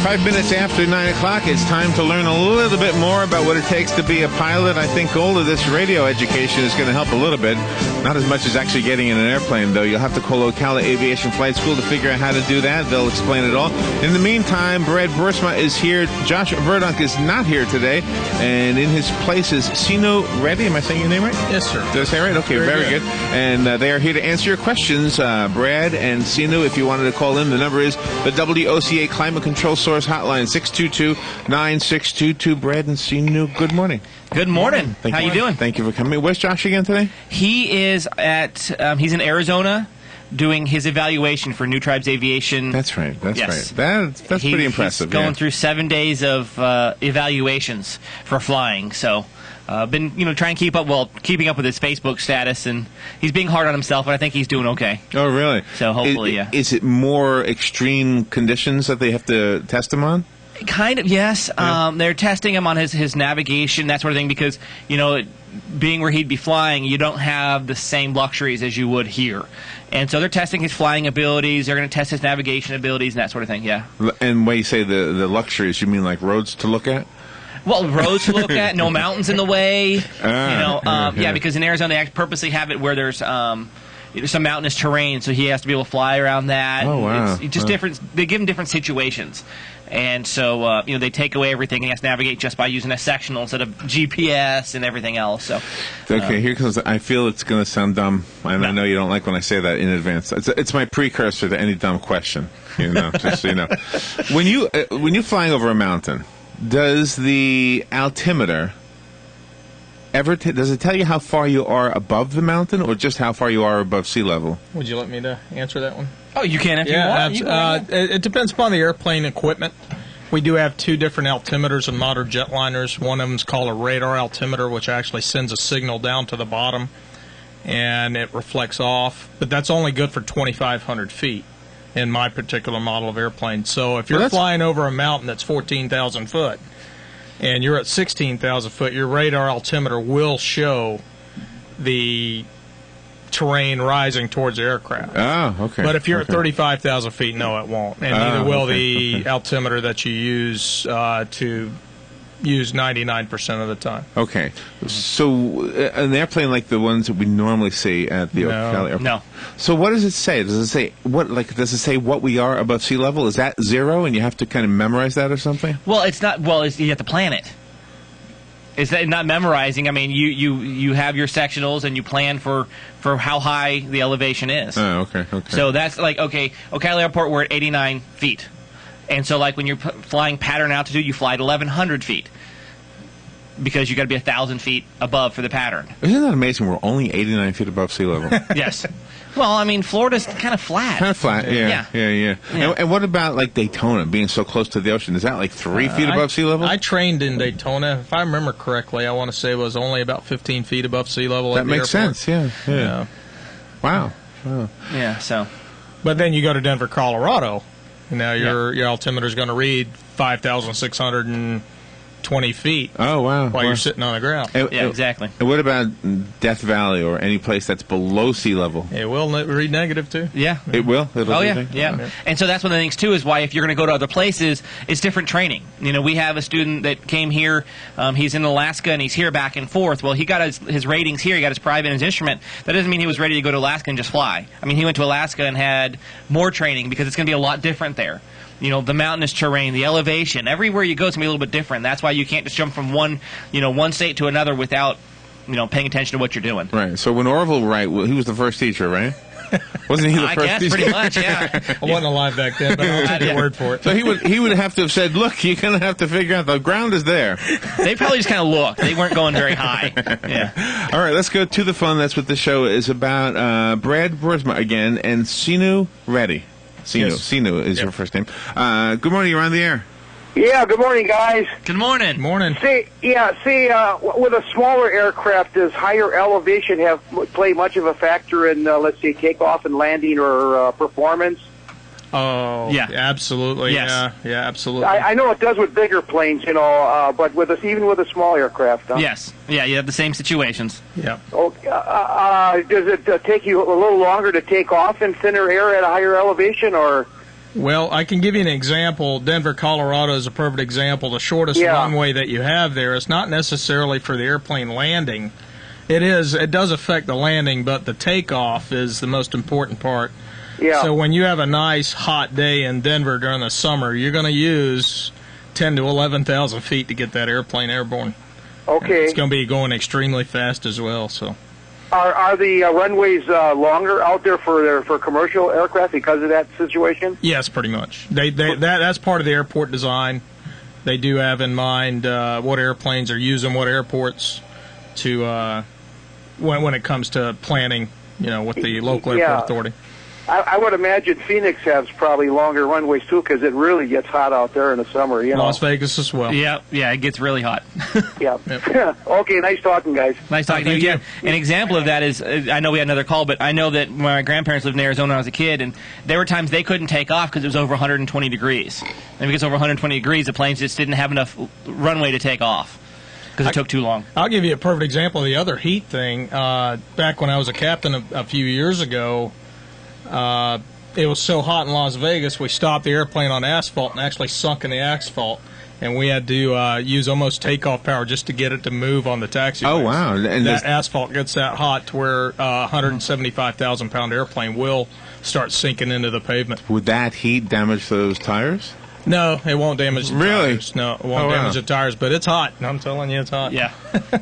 5 minutes after 9 o'clock, it's time to learn a little bit more about what it takes to be a pilot. I think all of this radio education is going to help a little bit. Not as much as actually getting in an airplane, though. You'll have to call Ocala Aviation Flight School to figure out how to do that. They'll explain it all. In the meantime, Brad Boersma is here. Josh Verdunk is not here today. And in his place is Sino Reddy. Am I saying your name right? Yes, sir. Did I say right? Okay, very good. And they are here to answer your questions. Brad and Sino, if you wanted to call in, the number is the WOCA Climate Control Source Hotline, 622-9622. Brad and Sino, good morning. Good morning. How you doing? Thank you for coming. Where's Josh again today? He is he's in Arizona doing his evaluation for New Tribes Aviation. That's right. That's right. That's pretty impressive. He's going through 7 days of evaluations for flying. So, been trying to keeping up with his Facebook status, and he's being hard on himself, but I think he's doing okay. Oh, really? So hopefully, Is it more extreme conditions that they have to test him on? Kind of, yes. Yeah. They're testing him on his navigation, that sort of thing, because, being where he'd be flying, you don't have the same luxuries as you would here. And so they're testing his flying abilities, they're going to test his navigation abilities and that sort of thing, yeah. And when you say the luxuries, you mean like roads to look at? Well, roads to look at, no mountains in the way. Yeah, because in Arizona they purposely have it where there's some mountainous terrain, so he has to be able to fly around that. Oh, wow. It's just different. They give him different situations. And so, they take away everything, and he has to navigate just by using a sectional instead of GPS and everything else. So, okay, here comes. I feel it's going to sound dumb, and I know you don't like when I say that in advance. It's my precursor to any dumb question. Just so you know, when you're flying over a mountain, does the altimeter does it tell you how far you are above the mountain, or just how far you are above sea level? Would you like me to answer that one? Oh, you can if you want. It depends upon the airplane equipment. We do have two different altimeters in modern jetliners. One of them is called a radar altimeter, which actually sends a signal down to the bottom, and it reflects off. But that's only good for 2,500 feet in my particular model of airplane. So if you're flying over a mountain that's 14,000 foot, and you're at 16,000 foot, your radar altimeter will show the terrain rising towards the aircraft. Oh, okay. But if you're at 35,000 feet, no, it won't. And neither will the altimeter that you use to use 99% of the time. Okay. So an airplane like the ones that we normally see at the Ocala Airport. No. So what does it say? Does it say does it say what we are above sea level? Is that zero, and you have to kind of memorize that or something? Well, it's not. Well, you have to plan it. It's not memorizing. I mean, you have your sectionals and you plan for how high the elevation is. Oh, okay. So that's Ocala Airport, we're at 89 feet. And so, when you're flying pattern altitude, you fly at 1,100 feet because you got to be 1,000 feet above for the pattern. Isn't that amazing? We're only 89 feet above sea level. Yes. Well, I mean, Florida's kind of flat. Kind of flat, yeah. And what about Daytona being so close to the ocean? Is that 3 feet above sea level? I trained in Daytona. If I remember correctly, I want to say it was only about 15 feet above sea level. That makes sense. Yeah. Wow. Yeah. So. But then you go to Denver, Colorado. Now your altimeter is going to read 5,620 feet. Oh, wow. While you're sitting on the ground. Exactly. And what about Death Valley or any place that's below sea level? It will read negative, too. Yeah. It will? Yeah. And so that's one of the things, too, is why if you're going to go to other places, it's different training. We have a student that came here. He's in Alaska, and he's here back and forth. Well, he got his ratings here. He got his private and his instrument. That doesn't mean he was ready to go to Alaska and just fly. I mean, he went to Alaska and had more training because it's going to be a lot different there. The mountainous terrain, the elevation, everywhere you go is going to be a little bit different. That's why you can't just jump from one state to another without, paying attention to what you're doing. Right. So when Orville Wright, he was the first teacher, right? Wasn't he the first teacher? I guess, pretty much, yeah. I wasn't alive back then, but I'll take your word for it. So he would have to have said, look, you're going to have to figure out the ground is there. They probably just kind of looked. They weren't going very high. Yeah. All right, let's go to the phone. That's what the show is about. Brad Boersma again and Sino Reddy. Sino is your first name. Good morning. You're on the air. Yeah, good morning, guys. Good morning. Morning. With a smaller aircraft, does higher elevation play much of a factor in, let's say, takeoff and landing or performance? Oh, yeah, absolutely. Yes. Yeah, absolutely. I know it does with bigger planes, but even with a small aircraft. Huh? Yes. Yeah, you have the same situations. Yeah. Does it take you a little longer to take off in thinner air at a higher elevation, or? Well, I can give you an example. Denver, Colorado is a perfect example. The shortest runway that you have there is not necessarily for the airplane landing. It does affect the landing, but the takeoff is the most important part. Yeah. So when you have a nice hot day in Denver during the summer, you're going to use 10 to 11,000 feet to get that airplane airborne. Okay. It's going to be going extremely fast as well. So, are the runways longer out there for commercial aircraft because of that situation? yes, pretty much. That's part of the airport design. They do have in mind what airplanes are used in what airports to when it comes to planning, with the local airport authority. I would imagine Phoenix has probably longer runways too, because it really gets hot out there in the summer. Las Vegas as well. Yeah, it gets really hot. Yeah. Okay, nice talking, guys. Nice talking to you. Yeah. An example of that is, I know we had another call, but I know that when my grandparents lived in Arizona when I was a kid, and there were times they couldn't take off because it was over 120 degrees. And if it gets over 120 degrees, the planes just didn't have enough runway to take off because it took too long. I'll give you a perfect example of the other heat thing. Back when I was a captain a few years ago, it was so hot in Las Vegas, we stopped the airplane on asphalt and actually sunk in the asphalt, and we had to use almost takeoff power just to get it to move on the taxiway. Oh, wow. And that asphalt gets that hot to where a 175,000-pound airplane will start sinking into the pavement. Would that heat damage those tires? No, it won't damage the tires. No, it won't damage the tires, but it's hot. I'm telling you, it's hot. Yeah.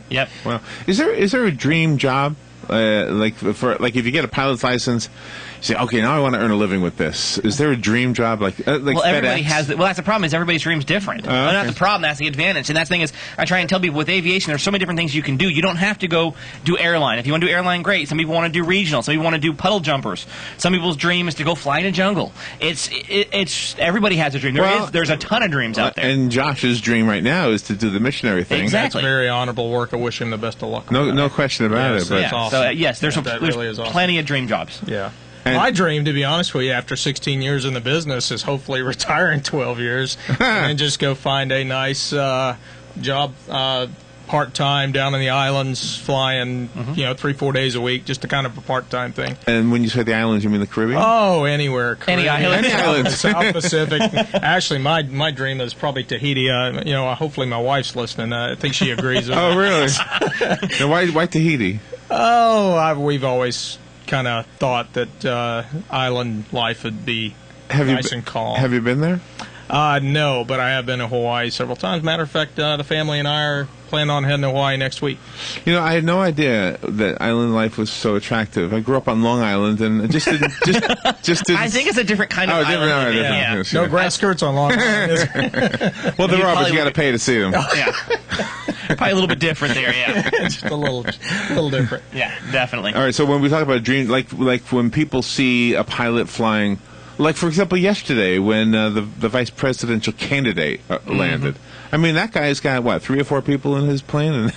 Yep. Well, is there a dream job? If you get a pilot's license, you say, okay, now I want to earn a living with this. Is there a dream job well, everybody FedEx? has. Well, that's the problem. Is everybody's dream's different. Well, not the problem. That's the advantage. And that's the thing is, I try and tell people with aviation, there's so many different things you can do. You don't have to go do airline. If you want to do airline, great. Some people want to do regional. Some people want to do puddle jumpers. Some people's dream is to go fly in a jungle. It's everybody has a dream. There's a ton of dreams out there. And Josh's dream right now is to do the missionary thing. Exactly. That's very honorable work. I wish him the best of luck. No question about it. But That's awesome. So yes, there's really is awesome. Plenty of dream jobs. Yeah. My dream, to be honest with you, after 16 years in the business, is hopefully retire in 12 years and then just go find a nice job part-time down in the islands, flying 3-4 days a week, just a kind of a part-time thing. And when you say the islands, you mean the Caribbean? Oh, anywhere. Any island. South Pacific. Actually, my dream is probably Tahiti. Hopefully my wife's listening. I think she agrees with Oh, really? Now, why Tahiti? Oh, we've always kind of thought that island life would be nice and calm. Have you been there? No, but I have been to Hawaii several times. Matter of fact, the family and I are planning on heading to Hawaii next week. I had no idea that island life was so attractive. I grew up on Long Island, and it just didn't. Just didn't. I think it's a different kind of island. Different. No grass skirts on Long Island. Well, there are, but you got to pay to see them. Yeah. Probably a little bit different there, yeah. Just a little different. Yeah, definitely. All right, so when we talk about dreams, like when people see a pilot flying, like for example yesterday when the vice presidential candidate landed. I mean, that guy's got 3 or 4 people in his plane.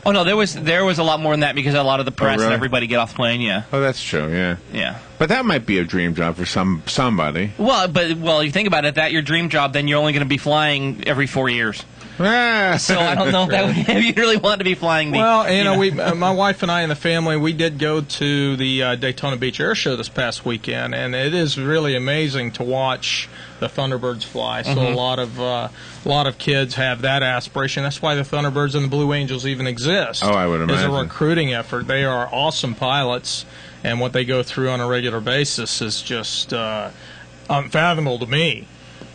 Oh no, there was a lot more than that because a lot of the press and everybody get off the plane. Yeah. Oh, that's true. Yeah. Yeah. But that might be a dream job for somebody. Well, you think about it, that your dream job, then you're only going to be flying every 4 years. So I don't know if you really want to be flying. My wife and I and the family, we did go to the Daytona Beach Air Show this past weekend, and it is really amazing to watch the Thunderbirds fly. So a lot of kids have that aspiration. That's why the Thunderbirds and the Blue Angels even exist. Oh, I would imagine. It's a recruiting effort. They are awesome pilots, and what they go through on a regular basis is just unfathomable to me.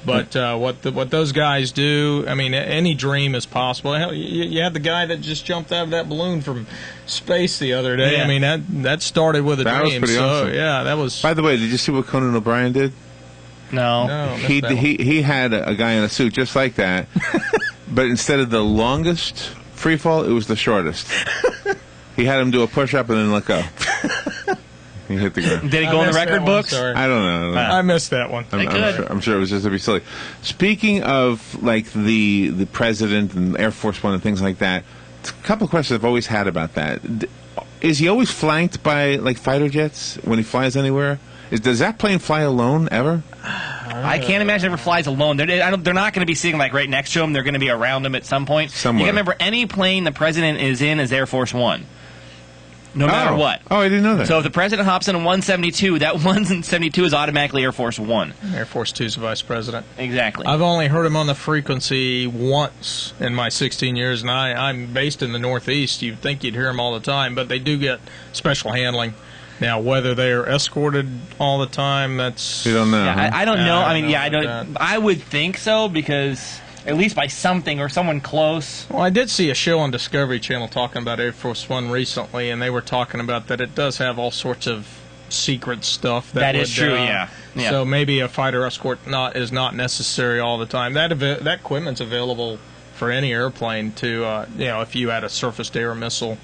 But what those guys do, I mean, any dream is possible. Hell, you had the guy that just jumped out of that balloon from space the other day. Yeah. I mean, that started with a dream. That was pretty awesome. Yeah, that was. By the way, did you see what Conan O'Brien did? No. He had a guy in a suit just like that, but instead of the longest free fall, it was the shortest. He had him do a push-up and then let go. He hit the ground. Did it go in the record books? I don't know. I missed that one. I'm sure it was just to be silly. Speaking of like the president and Air Force One and things like that, a couple of questions I've always had about that. Is he always flanked by like fighter jets when he flies anywhere? Does that plane fly alone ever? I can't imagine it ever flies alone. They're not going to be sitting like right next to him. They're going to be around him at some point. Somewhere. You got to remember, any plane the president is in is Air Force One. no matter what. Oh, I didn't know that. So if the president hops in a 172, that 172 is automatically Air Force One. Air Force Two's vice president. Exactly. I've only heard him on the frequency once in my 16 years, and I'm based in the Northeast. You'd think you'd hear him all the time, but they do get special handling. Now, whether they're escorted all the time, that's... You don't know. Yeah, I don't know. I don't. That. I would think so, because at least by something or someone close. Well, I did see a show on Discovery Channel talking about Air Force One recently, and they were talking about that it does have all sorts of secret stuff. That is true, yeah. So maybe a fighter escort is not necessary all the time. That equipment's available for any airplane to, if you had a surface-to-air missile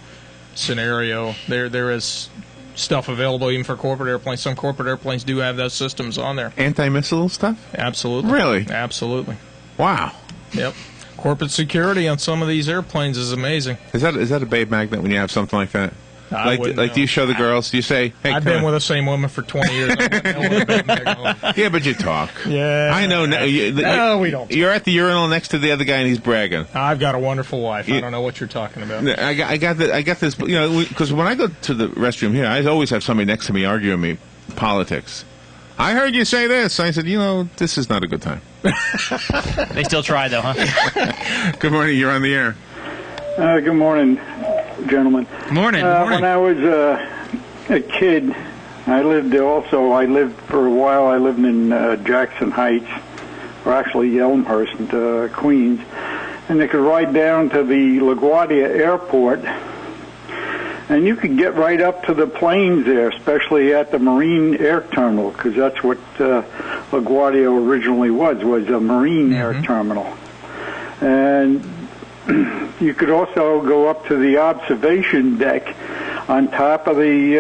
scenario, there is stuff available even for corporate airplanes. Some corporate airplanes do have those systems on there. Anti-missile stuff? Absolutely. Really? Absolutely. Wow. Yep. Corporate security on some of these airplanes is amazing. Is that a babe magnet when you have something like that? I wouldn't know. Do you show the girls? Do you say, hey, I've been with the same woman for 20 years. I wouldn't know what a babe magnet was. Yeah, but you talk. Yeah. I know. No, we don't. You're at the urinal next to the other guy and he's bragging. I've got a wonderful wife. I don't know what you're talking about. I got this, because when I go to the restroom here, I always have somebody next to me arguing me politics. I heard you say this. I said, this is not a good time. They still try, though, huh? Good morning. You're on the air. Good morning, gentlemen. Good morning. When I was a kid, I lived for a while. I lived in Jackson Heights, or actually Elmhurst, Queens, and you could ride down to the LaGuardia Airport, and you could get right up to the planes there, especially at the Marine Air Terminal, because that's what LaGuardia originally was a Marine Air Terminal. And you could also go up to the observation deck on top of the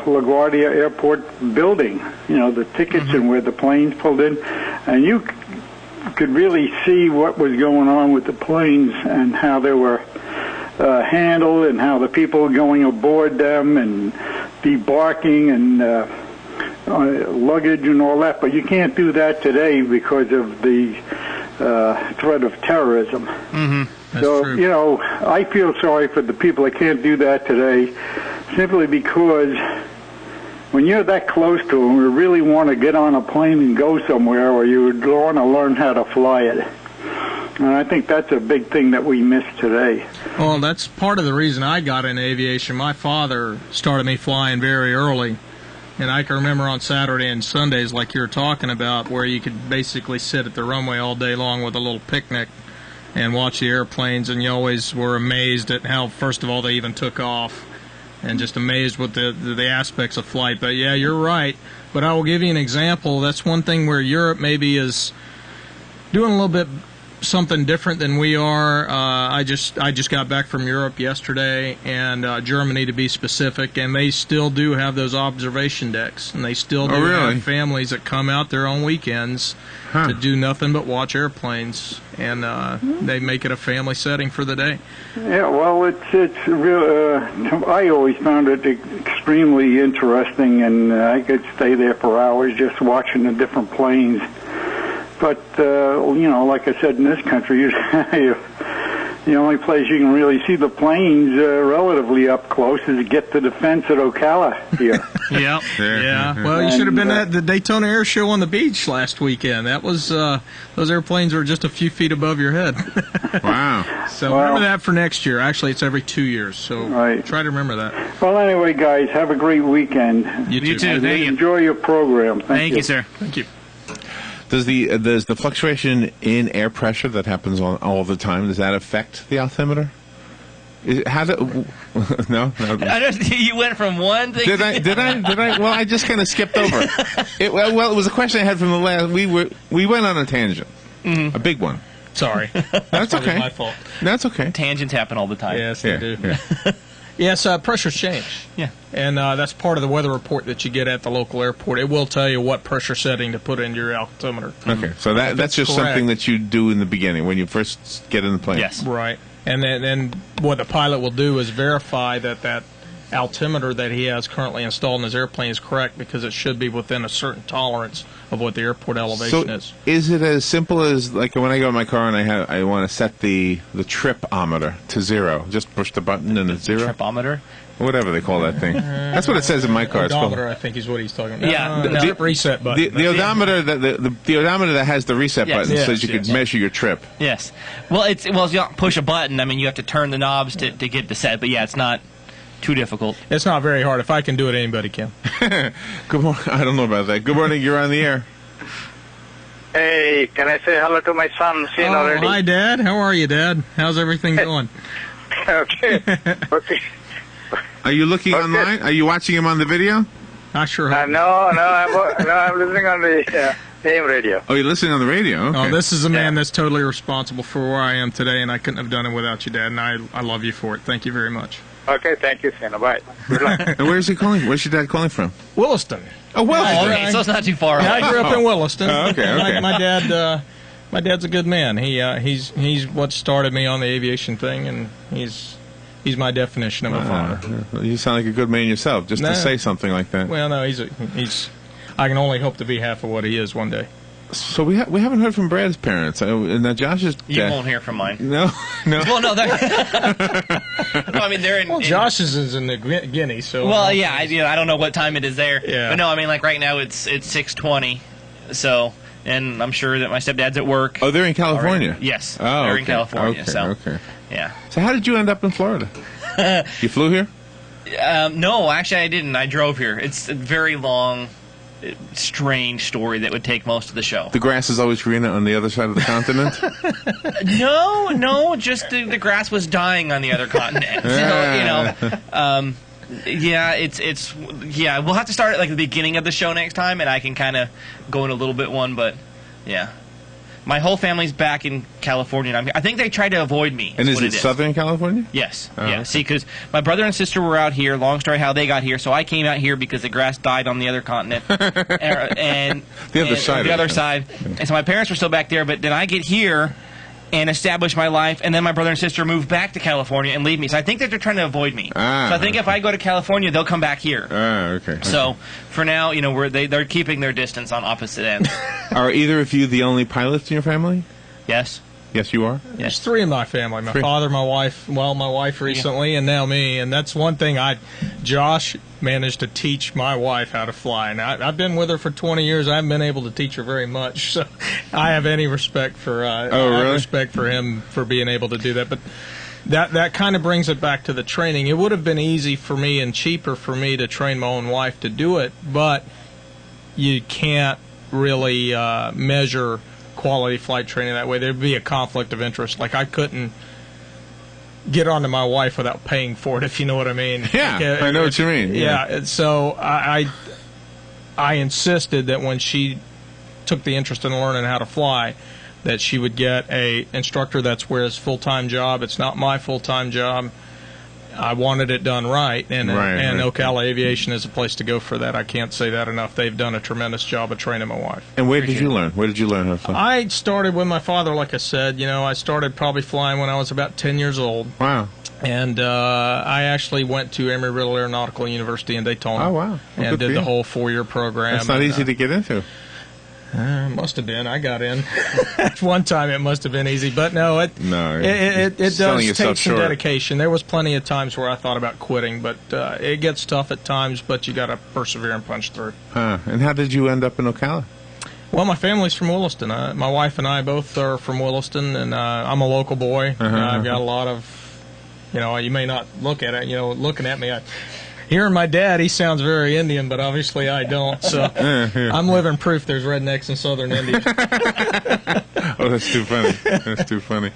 LaGuardia Airport building, the tickets and where the planes pulled in, and you could really see what was going on with the planes and how they were handled and how the people were going aboard them and debarking and luggage and all that. But you can't do that today because of the threat of terrorism. Mm-hmm. So, I feel sorry for the people that can't do that today, simply because when you're that close to them, you really want to get on a plane and go somewhere, or you would want to learn how to fly it. And I think that's a big thing that we miss today. Well, that's part of the reason I got into aviation. My father started me flying very early. And I can remember on Saturday and Sundays, like you're talking about, where you could basically sit at the runway all day long with a little picnic and watch the airplanes, and you always were amazed at how, first of all, they even took off, and just amazed with the aspects of flight. But yeah, you're right. But I will give you an example. That's one thing where Europe maybe is doing a little bit something different than we are. I just got back from Europe yesterday, and Germany to be specific, and they still do have those observation decks, and they still do have families that come out there on weekends to do nothing but watch airplanes, and they make it a family setting for the day. Yeah, well, it's real. I always found it extremely interesting, and I could stay there for hours just watching the different planes. But, like I said, in this country, the only place you can really see the planes relatively up close is to get to the fence at Ocala here. Yeah. Well, you should have been at the Daytona Air Show on the beach last weekend. That was those airplanes were just a few feet above your head. Wow. So remember that for next year. Actually, it's every 2 years. So try to remember that. Well, anyway, guys, have a great weekend. You too. Thank you. Enjoy your program. Thank you, sir. Thank you. Does the fluctuation in air pressure that happens all the time, does that affect the altimeter? No. You went from one thing. Did I? Well, I just kind of skipped over it. Well, it was a question I had from the last. We went on a tangent, a big one. Sorry. That's okay. My fault. That's okay. Tangents happen all the time. Yes, they do. Yeah. Yes, pressures change. Yeah. And that's part of the weather report that you get at the local airport. It will tell you what pressure setting to put into your altimeter. Okay, so that's just correct. something that you do in the beginning when you first get in the plane. Yes. Right. And then what the pilot will do is verify that altimeter that he has currently installed in his airplane is correct, because it should be within a certain tolerance of what the airport elevation is it as simple as, like, when I go in my car and I want to set the tripometer to 0, just push the button and it's 0? Tripometer? Whatever they call that thing. That's what it says in my car. Odometer, I think, is what he's talking about. Yeah, the trip reset button. The odometer, the odometer that has the reset button, yes, so that you can measure your trip. Yes. Well, if you don't push a button, I mean, you have to turn the knobs to get the set. But yeah, it's not too difficult. It's not very hard. If I can do it, anybody can. Good morning. I don't know about that. Good morning. You're on the air. Hey, can I say hello to my son, Sin, already? Hi, Dad. How are you, Dad? How's everything going? Okay. Okay. Are you looking online? Are you watching him on the video? I sure hope. No, I'm listening on the AM radio. Oh, you're listening on the radio? Okay. Oh, this is a man that's totally responsible for where I am today, and I couldn't have done it without you, Dad, and I love you for it. Thank you very much. Okay, thank you, Sin. Bye. Good luck. And where's he calling? Where's your dad calling from? Williston. Oh, well. Oh, okay, so it's not too far away. I grew up in Williston. Oh, okay. My dad's a good man. He's what started me on the aviation thing, and he's my definition of a father. You sound like a good man yourself, just to say something like that. Well, no, he's. I can only hope to be half of what he is one day. So we haven't heard from Brad's parents. Now Josh's dad. You won't hear from mine. No. Well, no, no, I mean, they're in. Well, Josh's is in the Guinea, so. Well, yeah, I don't know what time it is there. Yeah. But no, I mean, like right now it's 6:20, so, and I'm sure that my stepdad's at work. Oh, they're in California. Already. Yes. Oh, they're in California. Okay, so. okay. Yeah. So how did you end up in Florida? You flew here? No, actually, I didn't. I drove here. It's a very long, strange story that would take most of the show. The grass is always greener on the other side of the continent? No, just the grass was dying on the other continent. So, yeah, we'll have to start at like the beginning of the show next time, and I can kind of go in a little bit but yeah. My whole family's back in California. And I think they tried to avoid me. And is it Southern California? Yes. Oh, yeah. okay. See, because my brother and sister were out here. Long story how they got here. So I came out here because the grass died on the other continent. and the other side. The other side. And so my parents were still back there. But then I get here and establish my life, and then my brother and sister move back to California and leave me. So I think that they're trying to avoid me. So I think if I go to California, they'll come back here. Okay. So for now, they're keeping their distance on opposite ends. Are either of you the only pilots in your family? Yes. Yes, you are? There's three in my family. My father, my wife, my wife recently, and now me. And that's one thing Josh managed to teach my wife how to fly. And I've been with her for 20 years. I haven't been able to teach her very much. So I have any respect for I have respect for him for being able to do that. But that kind of brings it back to the training. It would have been easy for me and cheaper for me to train my own wife to do it, but you can't really measure quality flight training that way. There'd be a conflict of interest. Like I couldn't get onto my wife without paying for it, if you know what I mean. Yeah, like, I know what you mean. Yeah. So I insisted that when she took the interest in learning how to fly, that she would get a instructor. That's where his full-time job. It's not my full-time job. I wanted it done right, and Ocala Aviation is a place to go for that. I can't say that enough. They've done a tremendous job of training my wife. And where did you learn? Where did you learn how to fly? I started with my father, like I said. I started probably flying when I was about 10 years old. Wow. And I actually went to Embry-Riddle Aeronautical University in Daytona. Oh, wow. Well, and did the whole 4-year program. That's not easy to get into. Must have been. I got in. At one time it must have been easy, but no, it does take some dedication. There was plenty of times where I thought about quitting, but it gets tough at times, but you got to persevere and punch through. And how did you end up in Ocala? Well, my family's from Williston. My wife and I both are from Williston, and I'm a local boy. I've got a lot of, you may not look at it, looking at me, hearing my dad, he sounds very Indian, but obviously I don't. So I'm living proof there's rednecks in southern India. Oh, that's too funny. That's too funny.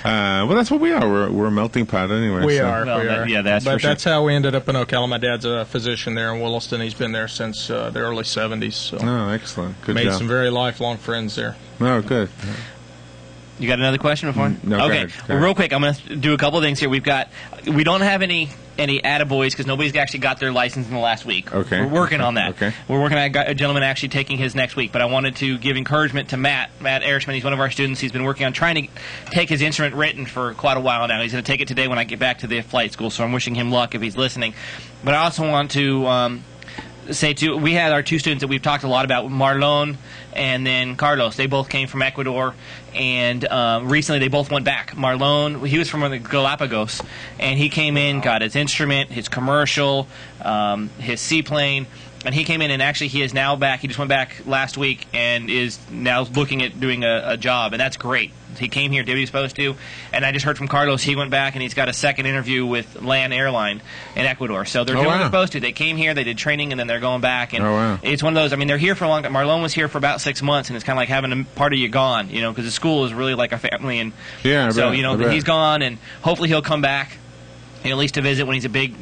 Well, that's what we are. We're a melting pot anyway. We are. Yeah, that's for sure. That's how we ended up in Ocala. My dad's a physician there in Williston. He's been there since the early 70s. So oh, excellent. Good job. Made some very lifelong friends there. Oh, good. You got another question before? No, go okay. ahead, go Well, ahead. real quick, I'm going to do a couple of things here. We don't have any attaboys because nobody's actually got their license in the last week. Okay. We're working on that. Okay. We're working on a gentleman actually taking his next week. But I wanted to give encouragement to Matt Erishman. He's one of our students. He's been working on trying to take his instrument written for quite a while now. He's going to take it today when I get back to the flight school. So I'm wishing him luck if he's listening. But I also want to say too, we had our two students that we've talked a lot about, Marlon and then Carlos. They both came from Ecuador, and recently they both went back. Marlon, he was from the Galapagos, and he came in, got his instrument, his commercial, his seaplane, and he came in, and actually he is now back. He just went back last week and is now looking at doing a job, and that's great. He came here, did what he was supposed to, and I just heard from Carlos he went back and he's got a second interview with LAN Airline in Ecuador. So they're doing what they're supposed to. They came here, they did training, and then they're going back. And it's one of those, I mean, they're here for a long time. Marlon was here for about 6 months, and it's kind of like having a part of you gone, you know, because the school is really like a family. And Yeah, so, bet, you know, he's gone, and hopefully he'll come back, you know, at least to visit when he's a big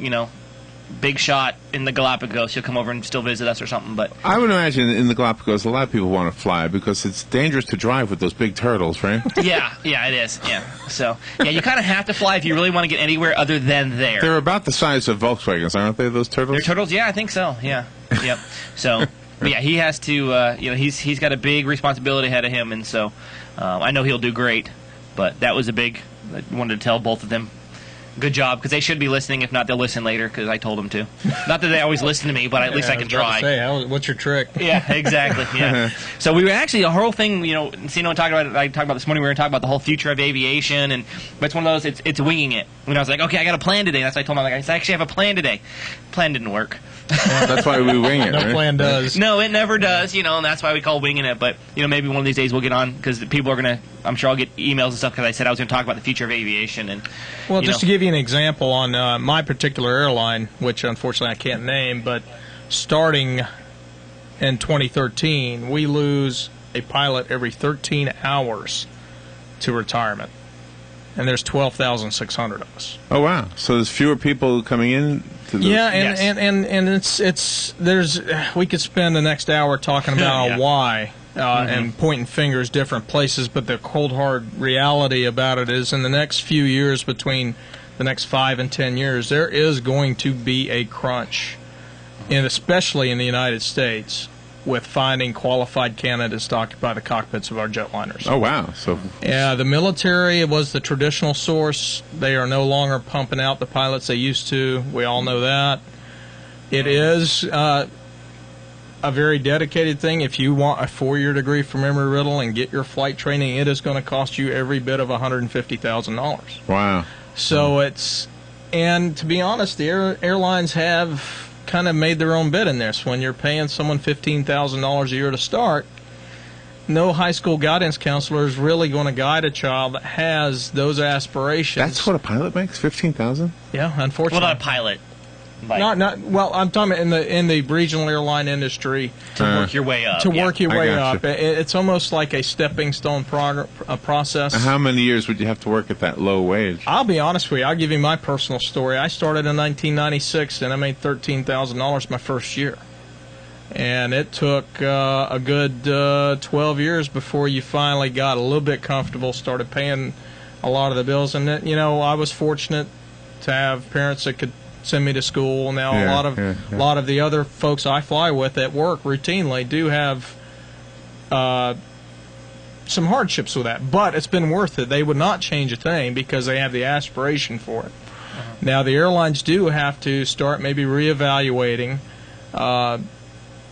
shot in the Galapagos. He'll come over and still visit us or something. But I would imagine in the Galapagos, a lot of people want to fly because it's dangerous to drive with those big turtles, right? yeah, it is. Yeah. So, yeah, you kind of have to fly if you really want to get anywhere other than there. They're about the size of Volkswagens, aren't they, those turtles? They're turtles? Yeah, I think so. Yeah. Yep. So, but yeah, he has to, he's got a big responsibility ahead of him, and so I know he'll do great. But that was I wanted to tell both of them, good job, because they should be listening. If not, they'll listen later because I told them to. Not that they always listen to me, but at least I can try. What's your trick? Yeah, exactly. Yeah. So we were actually, the whole thing, Cino talked about it, I talked about this morning, we were talking about the whole future of aviation, and but it's one of those, it's winging it. When I was like, okay, I got a plan today. That's what I told him. I actually have a plan today. Plan didn't work. That's why we wing it, No right? plan does. No, it never does, and that's why we call winging it. But, maybe one of these days we'll get on, because people are going to, I'm sure I'll get emails and stuff, because I said I was going to talk about the future of aviation. And Well, just to give you an example on my particular airline, which unfortunately I can't name, but starting in 2013, we lose a pilot every 13 hours to retirement. And there's 12,600 of us. Oh, wow. So there's fewer people coming in to the... Yeah, and it's we could spend the next hour talking about why and pointing fingers different places, but the cold hard reality about it is in the next few years, between the next 5 and 10 years, there is going to be a crunch, and especially in the United States, with finding qualified candidates to occupy the cockpits of our jetliners. Oh, wow. So yeah, the military was the traditional source. They are no longer pumping out the pilots they used to. We all know that. It is a very dedicated thing. If you want a 4-year degree from Embry-Riddle and get your flight training, it is going to cost you every bit of $150,000. Wow. So and to be honest, the airlines have kind of made their own bid in this. When you're paying someone $15,000 a year to start, no high school guidance counselor is really going to guide a child that has those aspirations. That's what a pilot makes? $15,000? Yeah, unfortunately. Well, not a pilot. Not well. I'm talking about in the regional airline industry to work your way up. It's almost like a stepping stone process. How many years would you have to work at that low wage? I'll be honest with you. I'll give you my personal story. I started in 1996, and I made $13,000 my first year. And it took a good 12 years before you finally got a little bit comfortable, started paying a lot of the bills. And I was fortunate to have parents that could send me to school. Now a lot of the other folks I fly with at work routinely do have some hardships with that, but it's been worth it. They would not change a thing because they have the aspiration for it. Now the airlines do have to start maybe reevaluating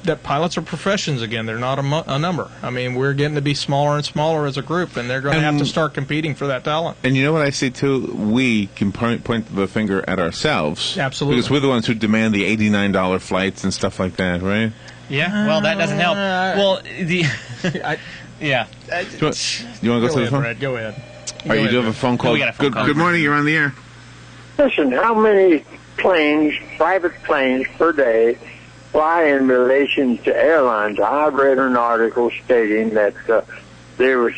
that pilots are professions again. They're not a number. I mean, we're getting to be smaller and smaller as a group, and they're going to have to start competing for that talent. And you know what I say, too? We can point the finger at ourselves. Absolutely. Because we're the ones who demand the $89 flights and stuff like that, right? Yeah, well, that doesn't help. Well, yeah. You want to go to the phone? Brad, go ahead. Or you do have a phone call? We got a phone call. Good morning, you're on the air. Listen, how many planes, private planes per day, fly in relation to airlines? I've read an article stating that there was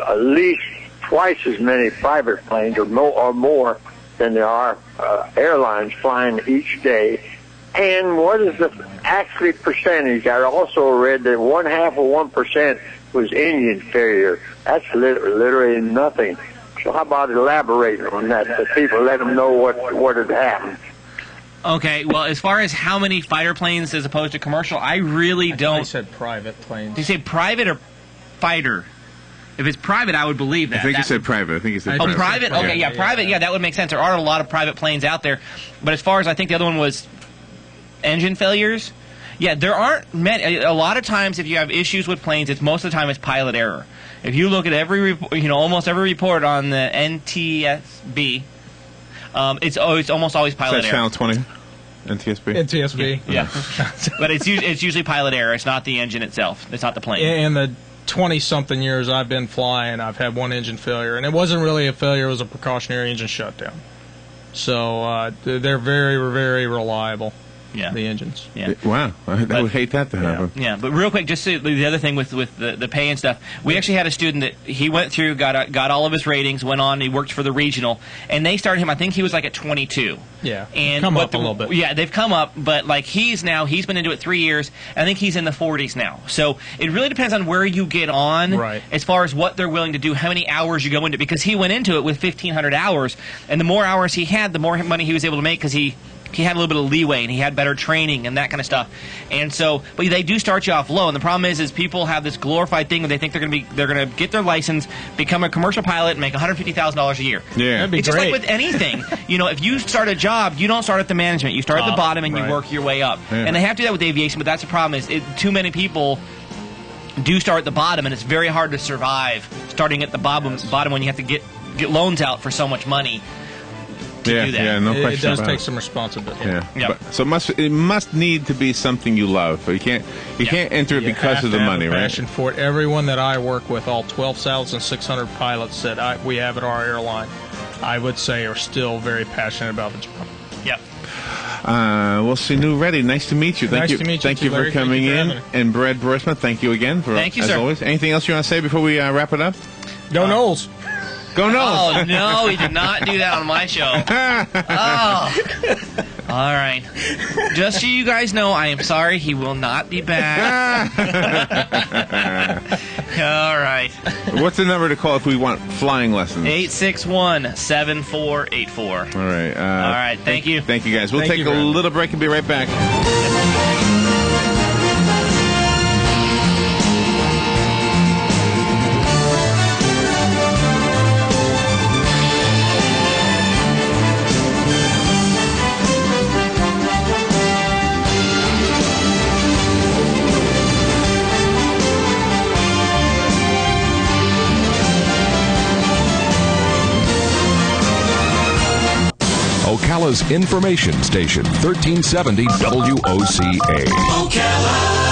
at least twice as many private planes or more than there are airlines flying each day And what is the actually percentage? I also read that 0.5% was engine failure. That's literally nothing. So how about elaborating on that so people let them know what had happened? Okay, well, as far as how many fighter planes as opposed to commercial, I really don't. I said private planes. Did you say private or fighter? If it's private, I would believe that. I think you said private. I think you said Oh, private. private? Okay, yeah, private. Yeah, that would make sense. There are a lot of private planes out there. But as far as I think the other one was engine failures, yeah, there aren't many. A lot of times if you have issues with planes, it's most of the time it's pilot error. If you look at almost every report on the NTSB, it's almost always pilot Is that error. Channel 20? NTSB? NTSB. Yeah. But it's usually pilot error. It's not the engine itself. It's not the plane. In the 20-something years I've been flying, I've had one engine failure, and it wasn't really a failure; it was a precautionary engine shutdown. So they're very, very reliable. Yeah. The engines. Yeah. Wow. I would hate that to happen. Yeah, but real quick, just the other thing with the pay and stuff, we actually had a student that he went through, got all of his ratings, went on, he worked for the regional, and they started him, I think he was like at 22. Yeah, and come up a little bit. Yeah, they've come up, but like he's been into it 3 years. I think he's in the 40s now. So it really depends on where you get on, right, as far as what they're willing to do, how many hours you go into, because he went into it with 1,500 hours, and the more hours he had, the more money he was able to make because he had a little bit of leeway and he had better training and that kind of stuff. And so, but they do start you off low. And the problem is people have this glorified thing where they think they're going to get their license, become a commercial pilot, and make $150,000 a year. Yeah, that'd be it's great. Just like with anything. If you start a job, you don't start at the management. You start at the bottom and you work your way up. Yeah. And they have to do that with aviation. But that's the problem is too many people do start at the bottom, and it's very hard to survive starting at the bottom when you have to get loans out for so no question. It does about take some responsibility. Yeah. Yep. So it must need to be something you love. You can't enter it You because have of the to have money, a right? passion for it. Everyone that I work with, all 12,600 pilots that we have at our airline, I would say are still very passionate about the job. Yep. We'll see. New Ready. Nice to meet you. Nice to meet you, Thank you Larry. for coming Thank you for in. having me. And Brad Borisma, thank you again Thank you, as sir. always. Anything else you want to say before we wrap it up? Go Knowles. Go Knowles. Oh, no, he did not do that on my show. Oh. All right. Just so you guys know, I am sorry. He will not be back. All right. What's the number to call if we want flying lessons? 861-7484. All right. All right. Thank you. Thank you, guys. We'll Thank take you, a Brad. little break and be right back. Ocala's information station, 1370 WOCA. Ocala.